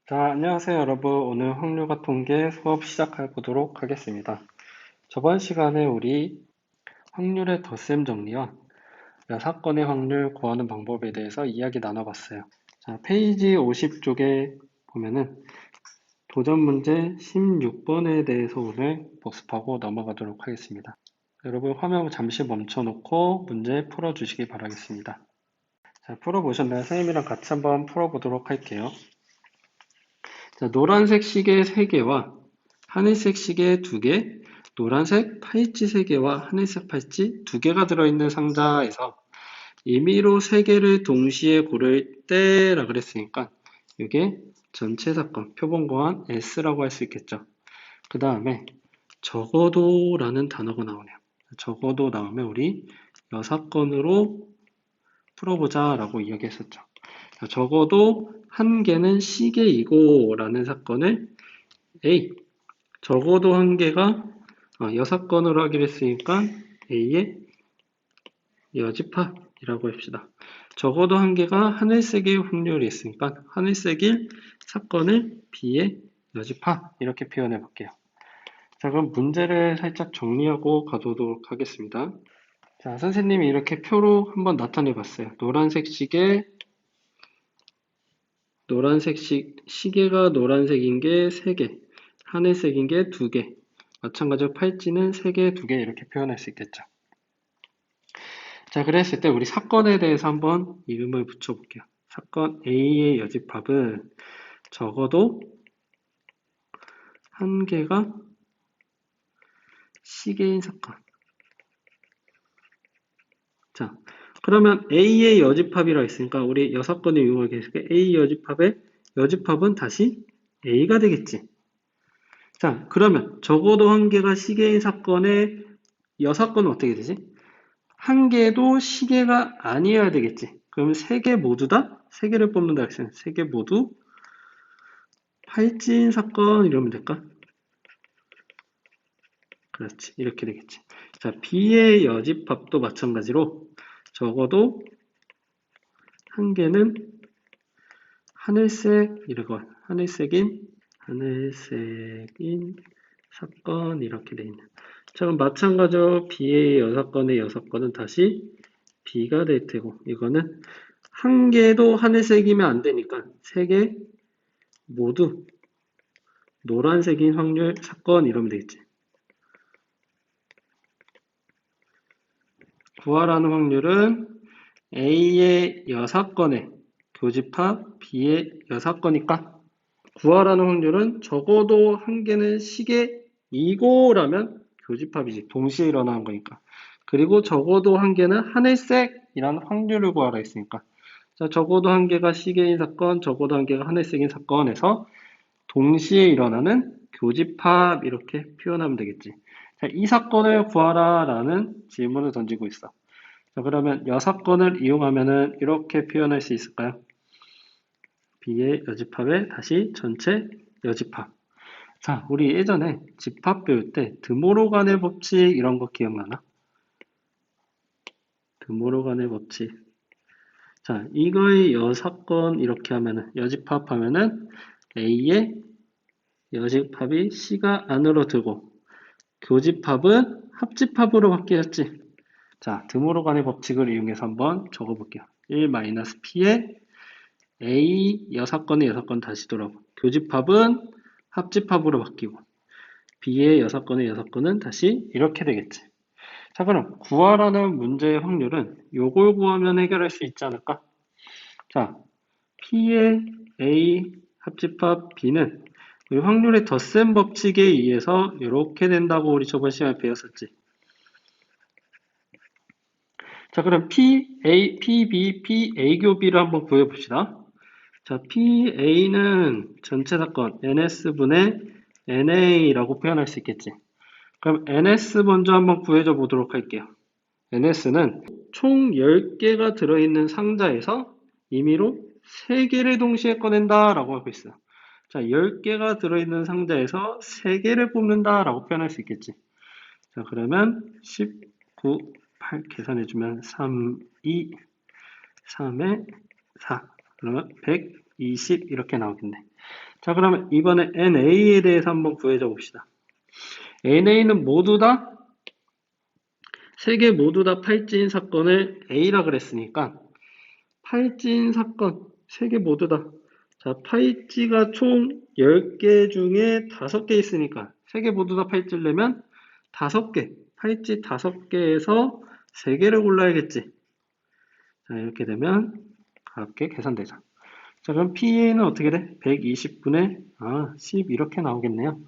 자, 안녕하세요, 여러분. 오늘 확률과 통계 수업 시작해 보도록 하겠습니다. 저번 시간에 우리 확률의 덧셈 정리와 사건의 확률 구하는 방법에 대해서 이야기 나눠봤어요. 자, 페이지 50쪽에 보면은 도전 문제 16번에 대해서 오늘 복습하고 넘어가도록 하겠습니다. 여러분 화면 잠시 멈춰놓고 문제 풀어주시기 바라겠습니다. 자, 풀어보셨나요? 선생님이랑 같이 한번 풀어보도록 할게요. 자, 노란색 시계 3개와 하늘색 시계 2개, 노란색 팔찌 3개와 하늘색 팔찌 2개가 들어있는 상자에서 임의로 3개를 동시에 고를 때라 그랬으니까 이게 전체 사건, 표본고한 S라고 할 수 있겠죠. 그 다음에 적어도 라는 단어가 나오네요. 적어도 나오면 우리 여사건으로 풀어보자 라고 이야기했었죠. 적어도 한 개는 시계이고 라는 사건을 A, 적어도 한 개가 6건으로 하기로 했으니까 A의 여집합이라고 합시다. 적어도 한 개가 하늘색일 확률이 있으니까 하늘색일 사건을 B의 여집합 이렇게 표현해 볼게요. 자, 그럼 문제를 살짝 정리하고 가도록 하겠습니다. 자, 선생님이 이렇게 표로 한번 나타내 봤어요. 노란색 시계, 시계가 노란색인 게 3개, 하늘색인 게 2개, 마찬가지로 팔찌는 3개, 2개 이렇게 표현할 수 있겠죠. 자, 그랬을 때 우리 사건에 대해서 한번 이름을 붙여볼게요. 사건 A의 여집합은 적어도 한 개가 시계인 사건. 자, 그러면 A의 여집합이라 했으니까 우리 6건을 이용하게 했을 때 A 여집합의 여집합은 다시 A가 되겠지. 자, 그러면 적어도 한 개가 시계인 사건의 6건은 어떻게 되지? 한 개도 시계가 아니어야 되겠지. 그럼 3개 모두 다? 3개를 뽑는다 했으면 3개 모두 팔찌인 사건 이러면 될까? 그렇지. 이렇게 되겠지. 자, B의 여집합도 마찬가지로 적어도 한 개는 하늘색인 사건 이렇게 돼 있는. 자, 그럼 마찬가지로 B의 6건의 6건은 다시 B가 될 테고 이거는 한 개도 하늘색이면 안 되니까 3개 모두 노란색인 확률 사건 이러면 되겠지. 구하라는 확률은 A의 6건의 교집합 B의 6건이니까 구하라는 확률은 적어도 한 개는 시계이고라면 교집합이지. 동시에 일어나는 거니까. 그리고 적어도 한 개는 하늘색이라는 확률을 구하라 했으니까. 자, 적어도 한 개가 시계인 사건, 적어도 한 개가 하늘색인 사건에서 동시에 일어나는 교집합 이렇게 표현하면 되겠지. 자, 이 사건을 구하라 라는 질문을 던지고 있어. 자, 그러면 여사건을 이용하면은 이렇게 표현할 수 있을까요? B의 여집합에 다시 전체 여집합. 자, 우리 예전에 집합 배울 때 드모로간의 법칙 이런 거 기억나나? 드모로간의 법칙. 자, 이거의 여사건 이렇게 하면은 여집합하면은 A의 여집합이 C가 안으로 들고 교집합은 합집합으로 바뀌었지. 자, 드모로간의 법칙을 이용해서 한번 적어볼게요. 1-P에 A 6건의 6건 다시 돌아오고 교집합은 합집합으로 바뀌고 B의 6건의 6건은 다시 이렇게 되겠지. 자, 그럼 구하라는 문제의 확률은 요걸 구하면 해결할 수 있지 않을까? 자, P의 A 합집합 B는 우리 확률의 덧셈 법칙에 의해서 이렇게 된다고 우리 저번 시간에 배웠었지. 자, 그럼 PA, PB, PA 교비를 한번 구해봅시다. 자, PA는 전체 사건 NS분의 NA라고 표현할 수 있겠지. 그럼 NS 먼저 한번 구해줘 보도록 할게요. NS는 총 10개가 들어있는 상자에서 임의로 3개를 동시에 꺼낸다 라고 하고 있어요. 자, 10개가 들어있는 상자에서 3개를 뽑는다 라고 표현할 수 있겠지. 자, 그러면 19, 8 계산해주면 3, 2, 3에 4 그러면 120 이렇게 나오겠네. 자, 그러면 이번에 NA에 대해서 한번 구해줘 봅시다. NA는 모두 다, 세 개 모두 다 팔찌인 사건을 A라 그랬으니까, 팔찌인 사건, 세 개 모두 다. 자, 팔찌가 총 10개 중에 5개 있으니까, 세 개 모두 다 팔찌려면 5개, 팔찌 5개에서 3개를 골라야겠지. 자, 이렇게 되면 가볍게 계산되죠. 자, 그럼 PA는 어떻게 돼? 120분의 10 이렇게 나오겠네요.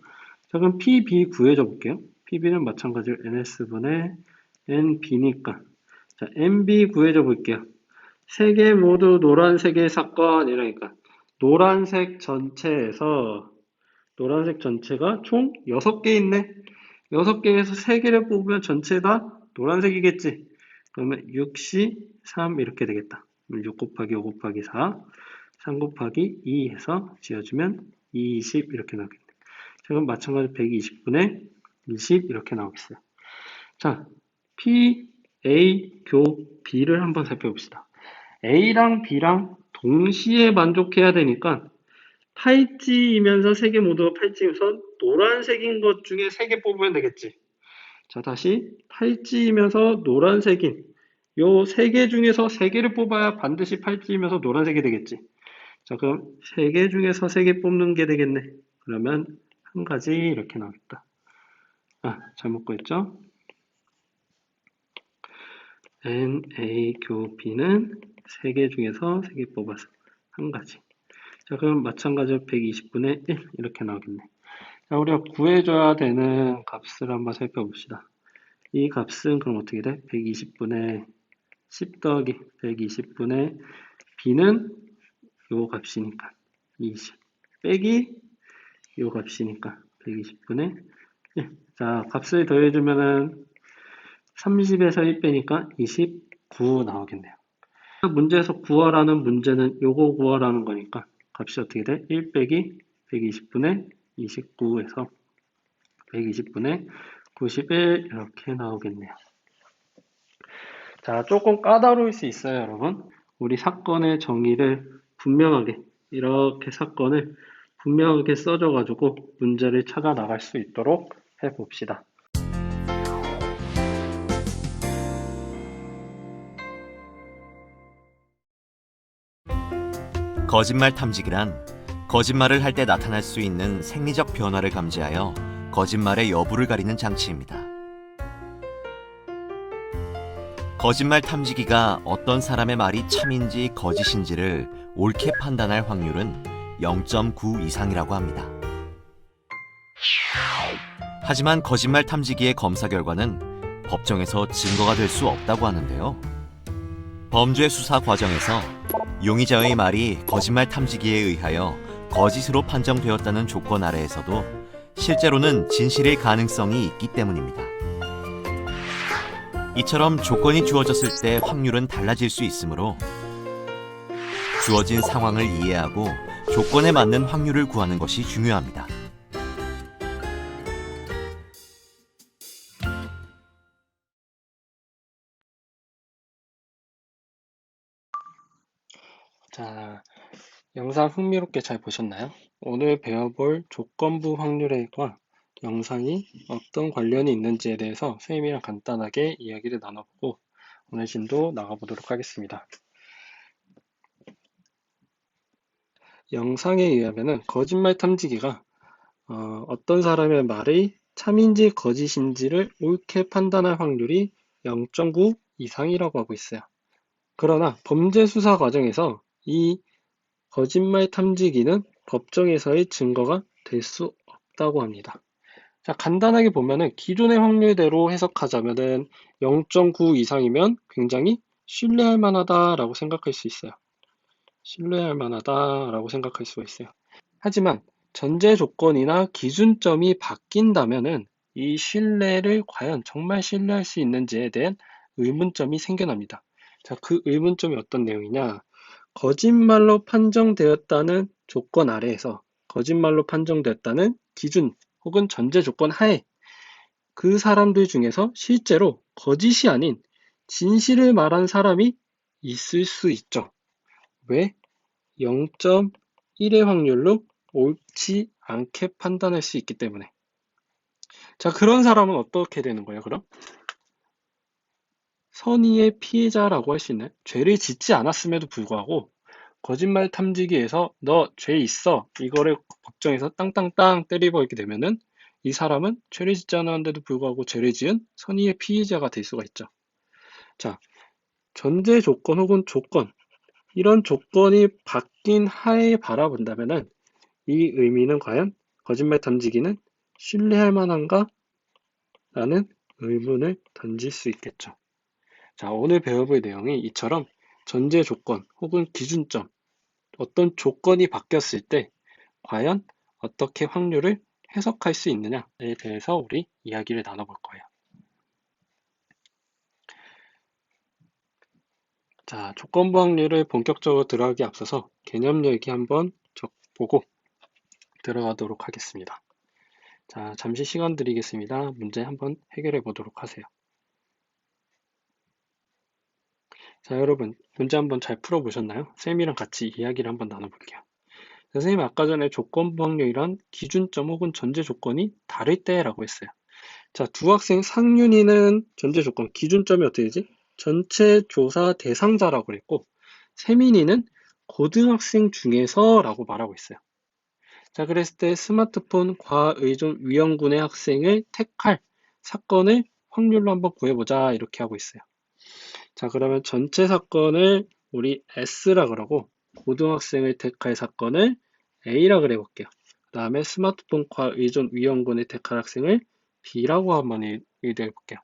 자, 그럼 PB 구해줘 볼게요. PB는 마찬가지로 NS분의 NB니까. 자, NB 구해줘 볼게요. 세 개 모두 노란색의 사건이라니까. 노란색 전체에서, 노란색 전체가 총 6개 있네. 6개에서 3개를 뽑으면 전체 다 노란색이겠지. 그러면 6C 3 이렇게 되겠다. 6 곱하기 5 곱하기 4, 3 곱하기 2 해서 지어주면 20 이렇게 나오겠네. 자, 그럼 마찬가지로 120분의 20 이렇게 나오겠어요. 자, P, A, 교, B를 한번 살펴봅시다. A랑 B랑 동시에 만족해야 되니까 팔찌이면서 3개 모두 팔찌면서 노란색인 것 중에 3개 뽑으면 되겠지. 자, 다시 팔찌이면서 노란색인 요 3개 중에서 3개를 뽑아야 반드시 팔찌이면서 노란색이 되겠지. 자, 그럼 3개 중에서 3개 뽑는 게 되겠네. 그러면 한 가지 이렇게 나오겠다. 잘못 구했죠? N, A, 교, B는 3개 중에서 3개 뽑아서 한 가지. 자, 그럼 마찬가지로 120분의 1 이렇게 나오겠네. 자, 우리가 구해줘야 되는 값을 한번 살펴봅시다. 이 값은 그럼 어떻게 돼? 120분의 10 더하기 120분의 B는 요 값이니까 20 빼기 요 값이니까 120분의 1. 자, 값을 더해주면은 30에서 1 빼니까 29 나오겠네요. 문제에서 구하라는 문제는 요거 구하라는 거니까 값이 어떻게 돼? 1 빼기 120분의 29에서 120분의 91 이렇게 나오겠네요. 자, 조금 까다로울 수 있어요, 여러분. 우리 사건의 정의를 분명하게, 이렇게 사건을 분명하게 써줘가지고 문제를 찾아 나갈 수 있도록 해봅시다. 거짓말 탐지기란 거짓말을 할 때 나타날 수 있는 생리적 변화를 감지하여 거짓말의 여부를 가리는 장치입니다. 거짓말 탐지기가 어떤 사람의 말이 참인지 거짓인지를 옳게 판단할 확률은 0.9 이상이라고 합니다. 하지만 거짓말 탐지기의 검사 결과는 법정에서 증거가 될 수 없다고 하는데요. 범죄 수사 과정에서 용의자의 말이 거짓말 탐지기에 의하여 거짓으로 판정되었다는 조건 아래에서도 실제로는 진실일 가능성이 있기 때문입니다. 이처럼 조건이 주어졌을 때 확률은 달라질 수 있으므로 주어진 상황을 이해하고 조건에 맞는 확률을 구하는 것이 중요합니다. 자, 영상 흥미롭게 잘 보셨나요? 오늘 배워볼 조건부 확률과 영상이 어떤 관련이 있는지에 대해서 선생님이랑 간단하게 이야기를 나눠보고 오늘 진도 나가보도록 하겠습니다. 영상에 의하면 거짓말 탐지기가 어떤 사람의 말이 참인지 거짓인지를 옳게 판단할 확률이 0.9 이상이라고 하고 있어요. 그러나 범죄 수사 과정에서 이 거짓말 탐지기는 법정에서의 증거가 될 수 없다고 합니다. 자, 간단하게 보면은 기존의 확률대로 해석하자면은 0.9 이상이면 굉장히 신뢰할 만하다라고 생각할 수 있어요. 신뢰할 만하다라고 생각할 수가 있어요. 하지만 전제 조건이나 기준점이 바뀐다면은 이 신뢰를 과연 정말 신뢰할 수 있는지에 대한 의문점이 생겨납니다. 자, 그 의문점이 어떤 내용이냐? 거짓말로 판정되었다는 조건 아래에서 거짓말로 판정되었다는 기준 혹은 전제 조건 하에 그 사람들 중에서 실제로 거짓이 아닌 진실을 말한 사람이 있을 수 있죠. 왜? 0.1의 확률로 옳지 않게 판단할 수 있기 때문에. 자, 그런 사람은 어떻게 되는 거예요, 그럼? 선의의 피해자라고 할 수 있나요? 죄를 짓지 않았음에도 불구하고 거짓말 탐지기에서 너 죄 있어 이거를 법정에서 땅땅땅 때려버리게 되면은 이 사람은 죄를 짓지 않았는데도 불구하고 죄를 지은 선의의 피해자가 될 수가 있죠. 자, 전제 조건 혹은 조건 이런 조건이 바뀐 하에 바라본다면은 이 의미는 과연 거짓말 탐지기는 신뢰할 만한가? 라는 의문을 던질 수 있겠죠. 자, 오늘 배워볼 내용이 이처럼 전제 조건 혹은 기준점, 어떤 조건이 바뀌었을 때 과연 어떻게 확률을 해석할 수 있느냐에 대해서 우리 이야기를 나눠볼 거예요. 자, 조건부 확률을 본격적으로 들어가기 앞서서 개념 얘기 한번 보고 들어가도록 하겠습니다. 자, 잠시 시간 드리겠습니다. 문제 한번 해결해 보도록 하세요. 자, 여러분, 문제 한번 잘 풀어보셨나요? 쌤이랑 같이 이야기를 한번 나눠볼게요. 선생님이 아까 전에 조건부 확률이란 기준점 혹은 전제 조건이 다를 때라고 했어요. 자, 두 학생 상윤이는 전제 조건, 기준점이 어떻게 되지? 전체 조사 대상자라고 그랬고, 세민이는 고등학생 중에서라고 말하고 있어요. 자, 그랬을 때 스마트폰 과의존 위험군의 학생을 택할 사건을 확률로 한번 구해보자 이렇게 하고 있어요. 자, 그러면 전체 사건을 우리 S라 그러고 고등학생을 택할 사건을 A라 그래 볼게요. 그 다음에 스마트폰과 의존 위험군을 택할 학생을 B라고 한번 의도해 볼게요.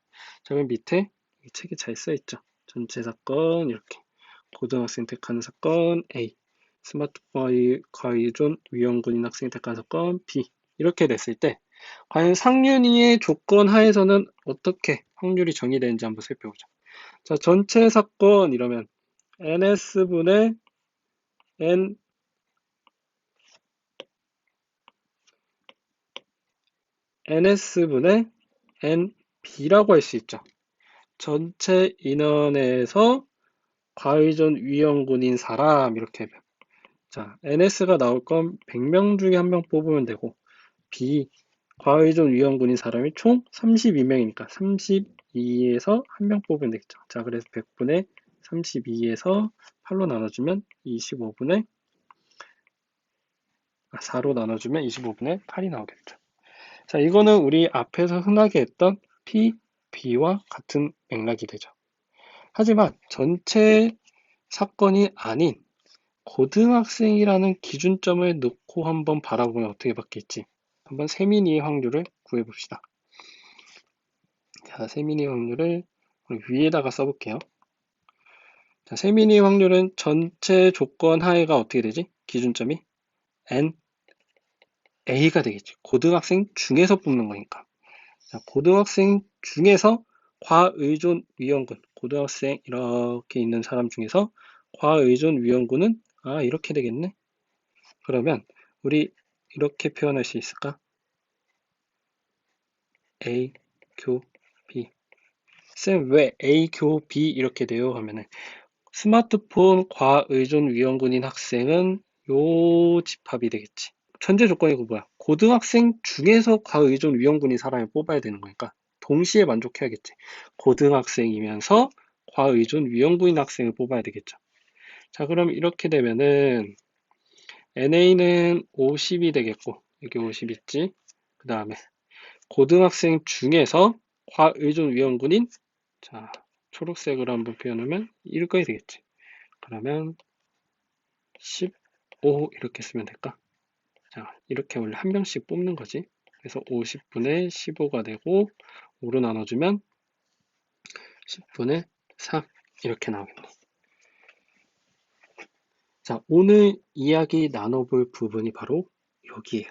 자, 그럼 밑에 이 책에 잘 써있죠. 전체 사건 이렇게 고등학생 택하는 사건 A, 스마트폰과 의존 위험군인 학생 택하는 사건 B 이렇게 됐을 때 과연 상윤이의 조건 하에서는 어떻게 확률이 정의되는지 한번 살펴보죠. 자, 전체 사건 이러면 NS분의 NB라고 할 수 있죠. 전체 인원에서 과의존 위험군인 사람 이렇게 하면 자, NS가 나올 건 100명 중에 한 명 뽑으면 되고 B 과의존 위험군인 사람이 총 32명이니까 32에서 한 명 뽑으면 되겠죠. 자, 그래서 100분의 32에서 8로 나눠주면 25분의 4로 나눠주면 25분의 8이 나오겠죠. 자, 이거는 우리 앞에서 흔하게 했던 P, B와 같은 맥락이 되죠. 하지만 전체 사건이 아닌 고등학생이라는 기준점을 놓고 한번 바라보면 어떻게 바뀔지 한번 세민이의 확률을 구해봅시다. 자, 세민이 확률을 위에다가 써볼게요. 자, 세민이 확률은 전체 조건 하에가 어떻게 되지? 기준점이 N, A가 되겠지. 고등학생 중에서 뽑는 거니까. 자, 고등학생 중에서 과의존 위험군, 고등학생 이렇게 있는 사람 중에서 과의존 위험군은 이렇게 되겠네. 그러면 우리 이렇게 표현할 수 있을까? A, 교, B. 쌤, 왜 A, 교, B 이렇게 돼요? 하면은 스마트폰 과의존 위험군인 학생은 요 집합이 되겠지. 전제 조건이고 뭐야? 고등학생 중에서 과의존 위험군인 사람을 뽑아야 되는 거니까 동시에 만족해야겠지. 고등학생이면서 과의존 위험군인 학생을 뽑아야 되겠죠. 자, 그럼 이렇게 되면은 NA는 50이 되겠고 여기 50 있지. 그 다음에 고등학생 중에서 과의존 위험군인 자, 초록색으로 한번 표현하면 이거이 되겠지. 그러면 15 이렇게 쓰면 될까? 자, 이렇게 원래 한 명씩 뽑는 거지. 그래서 50분의 15가 되고 5로 나눠주면 10분의 3 이렇게 나오겠네. 자, 오늘 이야기 나눠볼 부분이 바로 여기에요.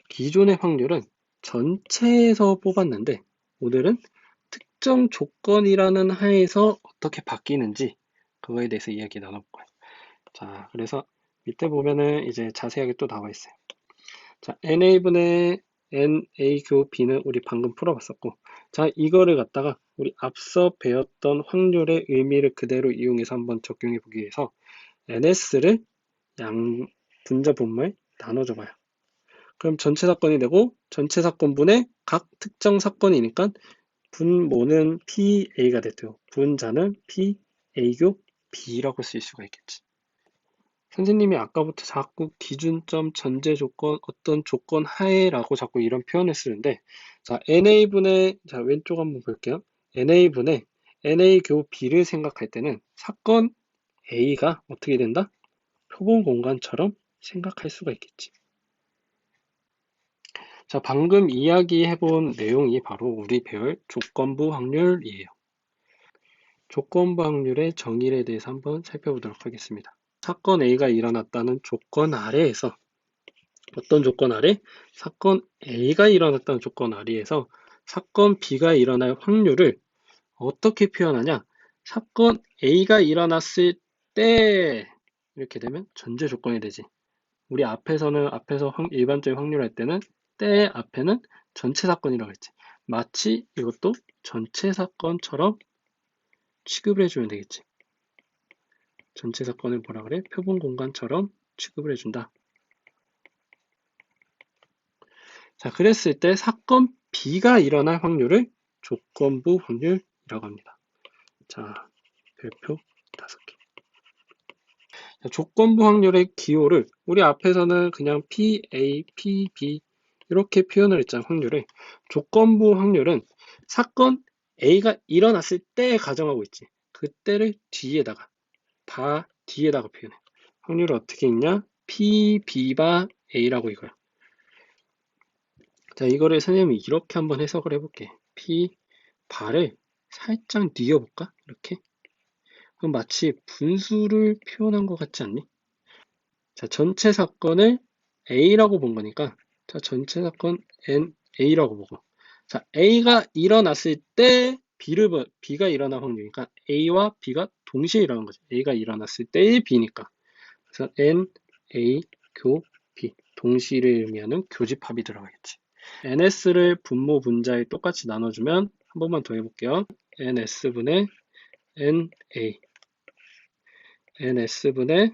기존의 확률은 전체에서 뽑았는데 오늘은 특정 조건이라는 하에서 어떻게 바뀌는지 그거에 대해서 이야기 나눠볼 거예요. 자, 그래서 밑에 보면은 이제 자세하게 또 나와 있어요. 자, NA분의 NA 교 B는 우리 방금 풀어봤었고, 자, 이거를 갖다가 우리 앞서 배웠던 확률의 의미를 그대로 이용해서 한번 적용해 보기 위해서 NS를 양 분자 분모의 나눠줘봐요. 그럼 전체 사건이 되고 전체 사건분의 각 특정 사건이니까 분모는 PA가 됐대요. 분자는 PA교 B라고 쓸 수가 있겠지. 선생님이 아까부터 자꾸 기준점, 전제 조건, 어떤 조건 하에라고 자꾸 이런 표현을 쓰는데, 자, NA분의, 자, 왼쪽 한번 볼게요. NA분의 NA교 B를 생각할 때는 사건 A가 어떻게 된다? 표본 공간처럼 생각할 수가 있겠지. 자, 방금 이야기해본 내용이 바로 우리 배울 조건부 확률이에요. 조건부 확률의 정의에 대해서 한번 살펴보도록 하겠습니다. 사건 A가 일어났다는 조건 아래에서 어떤 조건 아래? 사건 A가 일어났다는 조건 아래에서 사건 B가 일어날 확률을 어떻게 표현하냐? 사건 A가 일어났을 때 이렇게 되면 전제 조건이 되지. 우리 앞에서 일반적인 확률 할 때는 때 앞에는 전체 사건이라고 했지. 마치 이것도 전체 사건처럼 취급을 해주면 되겠지. 전체 사건을 뭐라 그래? 표본 공간처럼 취급을 해준다. 자, 그랬을 때 사건 B가 일어날 확률을 조건부 확률이라고 합니다. 자, 별표 5개. 자, 조건부 확률의 기호를 우리 앞에서는 그냥 PA, PB 이렇게 표현을 했잖아, 확률을. 조건부 확률은 사건 A가 일어났을 때 가정하고 있지. 그때를 뒤에다가 표현해. 확률을 어떻게 읽냐? PB바 A라고 이거야. 자, 이거를 선생님이 이렇게 한번 해석을 해볼게. P 바를 살짝 뉘어볼까? 이렇게. 그럼 마치 분수를 표현한 것 같지 않니? 자, 전체 사건을 A라고 본 거니까, 자, 전체 사건 A라고 보고. 자, A가 일어났을 때 B가 일어날 확률이니까 A와 B가 동시에 일어난 거지. A가 일어났을 때의 B니까. 그래서 N, A, 교, B. 동시를 의미하는 교집합이 들어가겠지. NS를 분모 분자에 똑같이 나눠주면 한 번만 더 해볼게요. NS분의 NA NS분의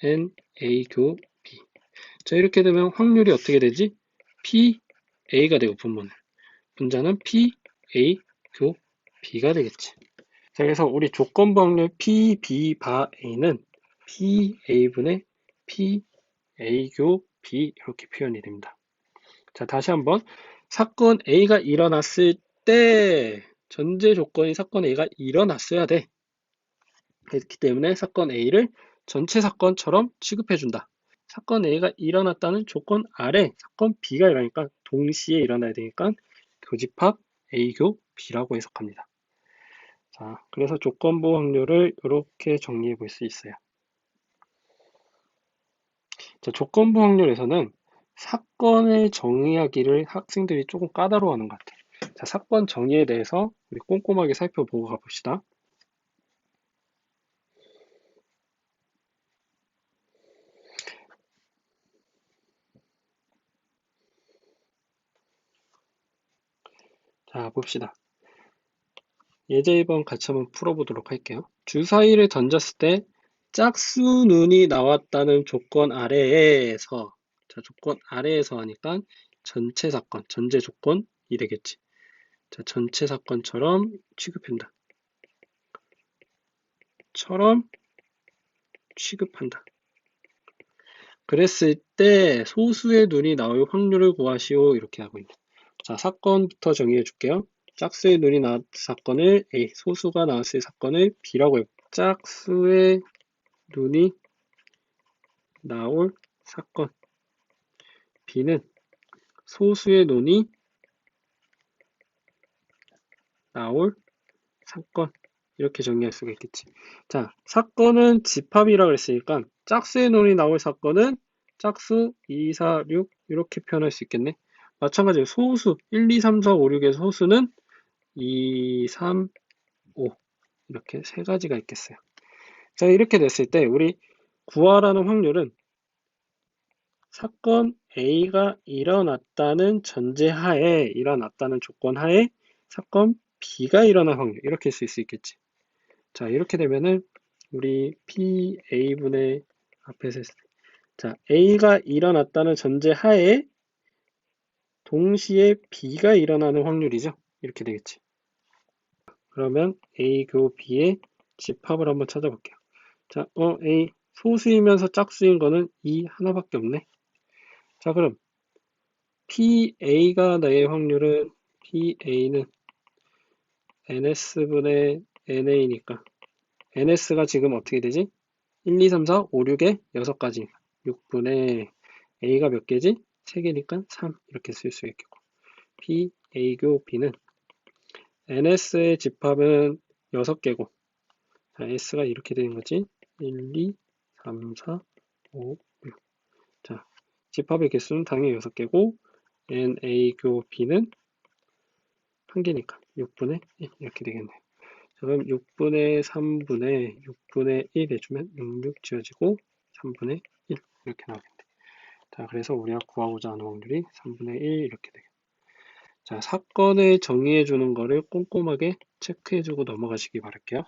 NA교 B. 자, 이렇게 되면 확률이 어떻게 되지? PA가 되고 분자는 PA교 B가 되겠지. 자, 그래서 우리 조건부 확률 PB 바 A는 PA분의 PA교 B 이렇게 표현이 됩니다. 자, 다시 한번 사건 A가 일어났을 때 전제 조건이 사건 A가 일어났어야 돼. 그렇기 때문에 사건 A를 전체 사건처럼 취급해준다. 사건 A가 일어났다는 조건 아래 사건 B가 일어나니까 동시에 일어나야 되니까 교집합 A교 B라고 해석합니다. 자, 그래서 조건부 확률을 이렇게 정리해 볼 수 있어요. 자, 조건부 확률에서는 사건을 정의하기를 학생들이 조금 까다로워하는 것 같아요. 자, 사건 정의에 대해서 우리 꼼꼼하게 살펴보고 가봅시다. 자, 봅시다. 예제 1번 같이 한번 풀어보도록 할게요. 주사위를 던졌을 때 짝수 눈이 나왔다는 조건 아래에서, 자, 조건 아래에서 하니까 전체 사건, 전제 조건이 되겠지. 자, 전체 사건처럼 취급한다. 처럼 취급한다. 그랬을 때 소수의 눈이 나올 확률을 구하시오. 이렇게 하고 있네. 자, 사건부터 정의해 줄게요. 짝수의 눈이 나왔을 사건을 A, 소수가 나왔을 사건을 B라고 해요. 짝수의 눈이 나올 사건. B는 소수의 눈이 나올 사건. 이렇게 정리할 수가 있겠지. 자, 사건은 집합이라고 했으니까 짝수의 눈이 나올 사건은 짝수 2, 4, 6 이렇게 표현할 수 있겠네. 마찬가지로 소수 1, 2, 3, 4, 5, 6의 소수는 2, 3, 5 이렇게 세 가지가 있겠어요. 자, 이렇게 됐을 때 우리 구하라는 확률은 사건 A가 일어났다는 전제하에 일어났다는 조건 하에 사건 B가 일어날 확률 이렇게 쓸 수 있겠지. 자, 이렇게 되면은 우리 PA분의 앞에서 자, A가 일어났다는 전제 하에 동시에 B가 일어나는 확률이죠. 이렇게 되겠지. 그러면 A 교 B의 집합을 한번 찾아볼게요. 자, A 소수이면서 짝수인 거는 이 하나밖에 없네. 자, 그럼 PA가 나의 확률은 PA는 NS분의 NA니까 NS가 지금 어떻게 되지? 1, 2, 3, 4, 5, 6에 6가지 6분의 A가 몇 개지? 3개니까 3 이렇게 쓸 수 있겠고 P, A교 B는 NS의 집합은 6개고 자, S가 이렇게 되는 거지 1, 2, 3, 4, 5, 6 자, 집합의 개수는 당연히 6개고 NA교 B는 1개니까 6분의 1 이렇게 되겠네요. 그럼 6분의 3분의 6분의 1 해주면 66 지워지고 3분의 1 이렇게 나오겠네. 자, 그래서 우리가 구하고자 하는 확률이 3분의 1 이렇게 되겠네. 자, 사건을 정의해주는 거를 꼼꼼하게 체크해주고 넘어가시기 바랄게요.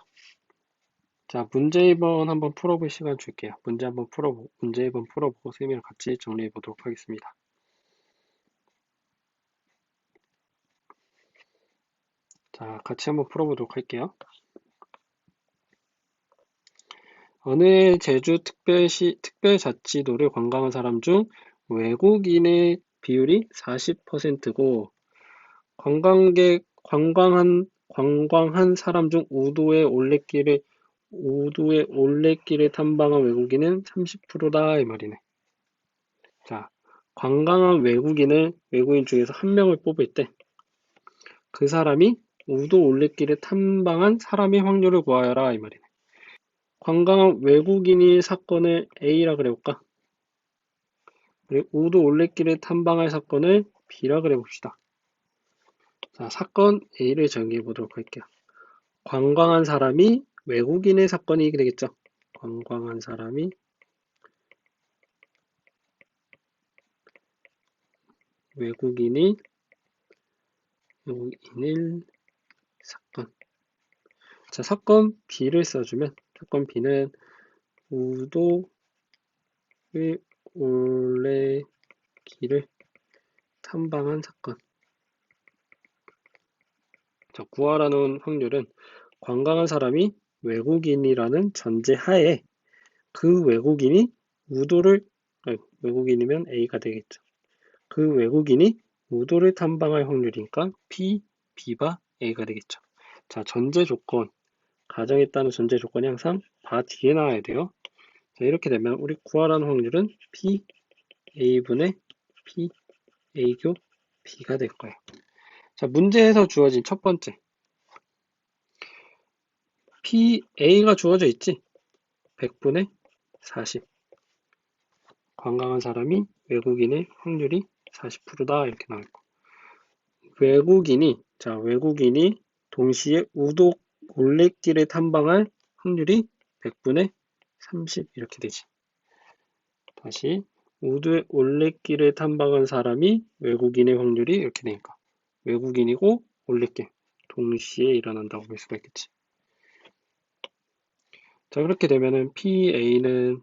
자, 문제 2번 한번 풀어볼 시간 줄게요. 문제 2번 풀어보고 선생님이랑 같이 정리해 보도록 하겠습니다. 자, 같이 한번 풀어보도록 할게요. 어느 제주 특별자치도를 관광한 사람 중 외국인의 비율이 40%고 관광한 사람 중 우도의 올레길을 탐방한 외국인은 30%다 이 말이네. 자, 관광한 외국인 중에서 한 명을 뽑을 때 그 사람이 우도 올레길을 탐방한 사람의 확률을 구하여라 이 말이네. 관광한 외국인이 사건을 A라 그래볼까? 그리고 우도 올레길을 탐방할 사건을 B라 그래봅시다. 자, 사건 A를 정의해 보도록 할게요. 관광한 사람이 외국인의 사건이 되겠죠. 관광한 사람이 외국인의 사건. 자, 사건 B를 써주면 사건 B는 우도의 올레길을 탐방한 사건. 자, 구하라는 확률은 관광한 사람이 외국인이라는 전제하에 그 외국인이 외국인이면 A가 되겠죠. 그 외국인이 우도를 탐방할 확률이니까 P, B가 A가 되겠죠. 자, 전제 조건, 가정에 따른 전제 조건이 항상 바 뒤에 나와야 돼요. 자, 이렇게 되면 우리 구하라는 확률은 P, A분의 P, A교 B가 될 거예요. 자, 문제에서 주어진 첫 번째. P, A가 주어져 있지? 100분의 40. 관광한 사람이 외국인의 확률이 40%다 이렇게 나올 거. 외국인이 동시에 우도 올레길을 탐방할 확률이 100분의 30 이렇게 되지. 다시 우도 올레길을 탐방한 사람이 외국인의 확률이 이렇게 되니까 외국인이고 올레길 동시에 일어난다고 볼 수가 있겠지. 자, 그렇게 되면은 PA는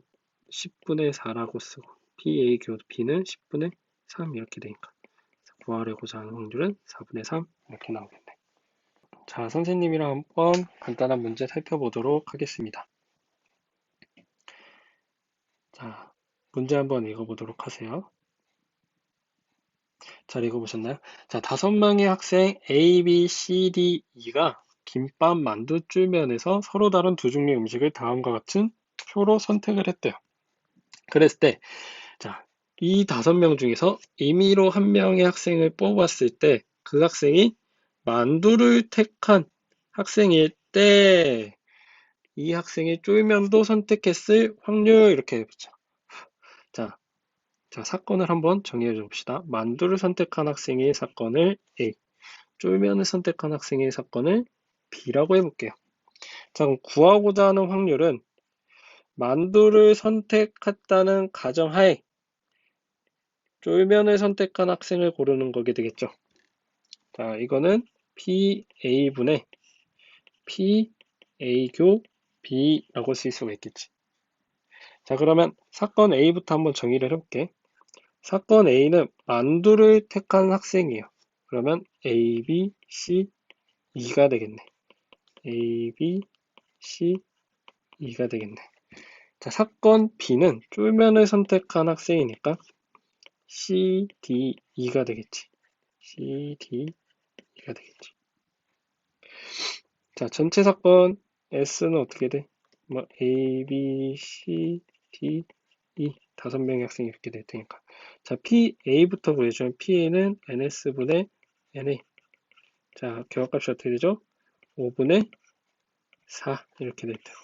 10분의 4라고 쓰고 PA 교도 B는 10분의 3 이렇게 되니까 구하려고자 하는 확률은 4분의 3 이렇게 나오겠네. 자, 선생님이랑 한번 간단한 문제 살펴보도록 하겠습니다. 자, 문제 한번 읽어보도록 하세요. 잘 읽어보셨나요? 자, 5명의 학생 A, B, C, D, E가 김밥, 만두, 쫄면에서 서로 다른 두 종류의 음식을 다음과 같은 표로 선택을 했대요. 그랬을 때, 자, 이 5명 중에서 임의로 한 명의 학생을 뽑았을 때 그 학생이 만두를 택한 학생일 때 이 학생이 쫄면도 선택했을 확률 이렇게 해보자. 자, 사건을 한번 정리해 봅시다. 만두를 선택한 학생의 사건을 A, 쫄면을 선택한 학생의 사건을 B라고 해볼게요. 자, 그럼 구하고자 하는 확률은 만두를 선택했다는 가정하에 쫄면을 선택한 학생을 고르는 거게 되겠죠. 자, 이거는 PA분의 PA교 B라고 쓸 수가 있겠지. 자, 그러면 사건 A부터 한번 정의를 해볼게. 사건 A는 만두를 택한 학생이에요. 그러면 A, B, C, E가 되겠네. A, B, C, E가 되겠네. 자, 사건 B는 쫄면을 선택한 학생이니까 C, D, E가 되겠지. C, D, E가 되겠지. 자, 전체 사건 S는 어떻게 돼? 뭐 A, B, C, D, E 5명의 학생이 이렇게 될 테니까. 자, PA부터 구해주면 PA는 NS분의 NA. 자, 결합값이 어떻게 되죠? 5분의 4 이렇게 될 테고.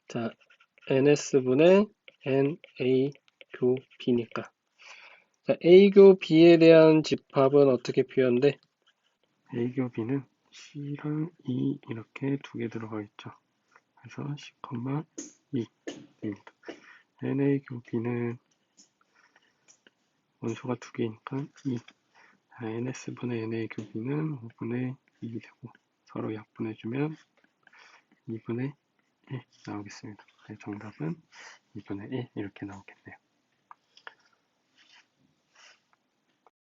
자, NS분의 NA 교 B니까. 자, A 교 B에 대한 집합은 어떻게 표현돼? A 교 B는 C랑 E 이렇게 두 개 들어가 있죠. 그래서 C, 2입니다. NA 교 B는 원소가 두 개니까 2. NS분의 NA 교 B는 5분의 2 되고 서로 약분해주면 2분의 1 나오겠습니다. 네, 정답은 2분의 1 이렇게 나오겠네요.